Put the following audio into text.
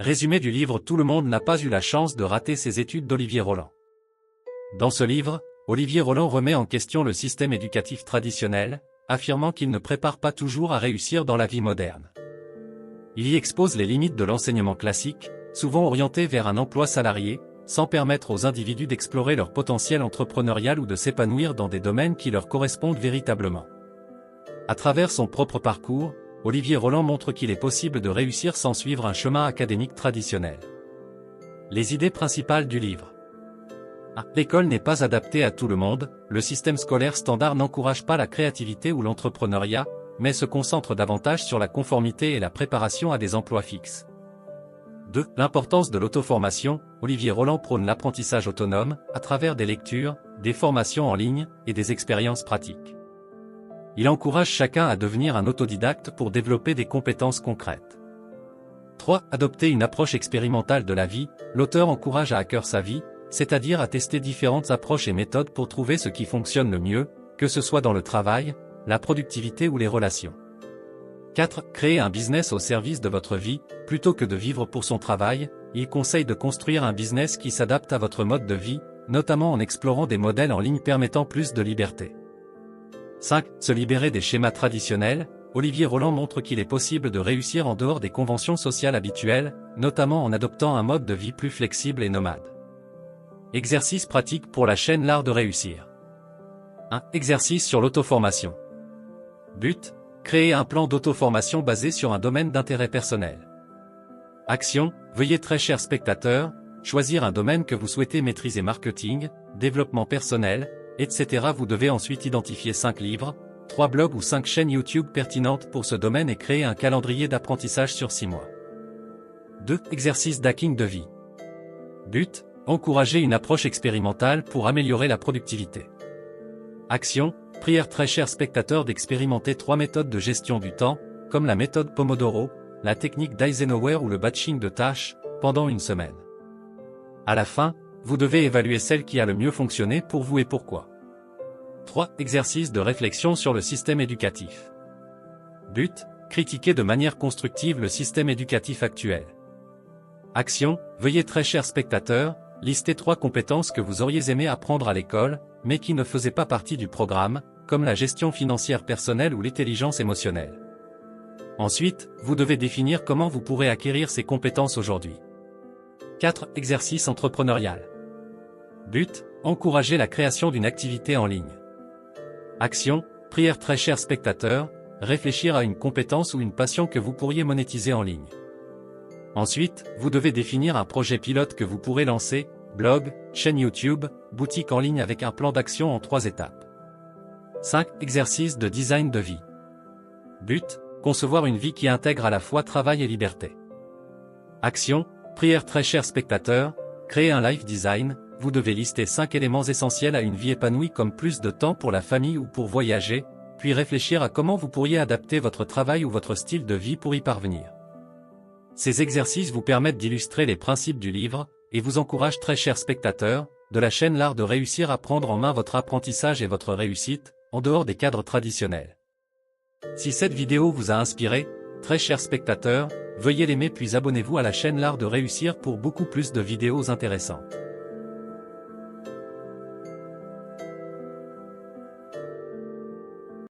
Résumé du livre Tout le monde n'a pas eu la chance de rater ses études d'Olivier Roland. Dans ce livre, Olivier Roland remet en question le système éducatif traditionnel, affirmant qu'il ne prépare pas toujours à réussir dans la vie moderne. Il y expose les limites de l'enseignement classique, souvent orienté vers un emploi salarié, sans permettre aux individus d'explorer leur potentiel entrepreneurial ou de s'épanouir dans des domaines qui leur correspondent véritablement. À travers son propre parcours, Olivier Roland montre qu'il est possible de réussir sans suivre un chemin académique traditionnel. Les idées principales du livre. L'école n'est pas adaptée à tout le monde, le système scolaire standard n'encourage pas la créativité ou l'entrepreneuriat, mais se concentre davantage sur la conformité et la préparation à des emplois fixes. 2. L'importance de l'auto-formation. Olivier Roland prône l'apprentissage autonome, à travers des lectures, des formations en ligne, et des expériences pratiques. Il encourage chacun à devenir un autodidacte pour développer des compétences concrètes. 3. Adopter une approche expérimentale de la vie. L'auteur encourage à à cœur sa vie, c'est-à-dire à tester différentes approches et méthodes pour trouver ce qui fonctionne le mieux, que ce soit dans le travail, la productivité ou les relations. 4. Créer un business au service de votre vie. Plutôt que de vivre pour son travail, il conseille de construire un business qui s'adapte à votre mode de vie, notamment en explorant des modèles en ligne permettant plus de liberté. 5. Se libérer des schémas traditionnels. Olivier Roland montre qu'il est possible de réussir en dehors des conventions sociales habituelles, notamment en adoptant un mode de vie plus flexible et nomade. Exercice pratique pour la chaîne L'Art de réussir. 1. Exercice sur l'auto-formation. But: créer un plan d'auto-formation basé sur un domaine d'intérêt personnel. Action: veuillez très chers spectateurs, choisir un domaine que vous souhaitez maîtriser: marketing, développement personnel, etc. Vous devez ensuite identifier 5 livres, 3 blogs ou 5 chaînes YouTube pertinentes pour ce domaine et créer un calendrier d'apprentissage sur 6 mois. 2. Exercice d'hacking de vie. But: encourager une approche expérimentale pour améliorer la productivité. Action: prière très chers spectateurs d'expérimenter 3 méthodes de gestion du temps, comme la méthode Pomodoro, la technique d'Eisenhower ou le batching de tâches, pendant une semaine. À la fin, vous devez évaluer celle qui a le mieux fonctionné pour vous et pourquoi. 3. Exercice de réflexion sur le système éducatif. But: critiquer de manière constructive le système éducatif actuel. Action: veuillez très chers spectateurs, lister 3 compétences que vous auriez aimé apprendre à l'école, mais qui ne faisaient pas partie du programme, comme la gestion financière personnelle ou l'intelligence émotionnelle. Ensuite, vous devez définir comment vous pourrez acquérir ces compétences aujourd'hui. 4. Exercice entrepreneurial. But: encourager la création d'une activité en ligne. Action: prière très chers spectateurs, réfléchir à une compétence ou une passion que vous pourriez monétiser en ligne. Ensuite, vous devez définir un projet pilote que vous pourrez lancer: blog, chaîne YouTube, boutique en ligne avec un plan d'action en 3 étapes. 5. Exercice de design de vie. But: concevoir une vie qui intègre à la fois travail et liberté. Action: prière très chers spectateurs, créer un life design. Vous devez lister 5 éléments essentiels à une vie épanouie comme plus de temps pour la famille ou pour voyager, puis réfléchir à comment vous pourriez adapter votre travail ou votre style de vie pour y parvenir. Ces exercices vous permettent d'illustrer les principes du livre, et vous encouragent très chers spectateurs, de la chaîne L'Art de réussir à prendre en main votre apprentissage et votre réussite, en dehors des cadres traditionnels. Si cette vidéo vous a inspiré, très chers spectateurs, veuillez l'aimer puis abonnez-vous à la chaîne L'Art de réussir pour beaucoup plus de vidéos intéressantes.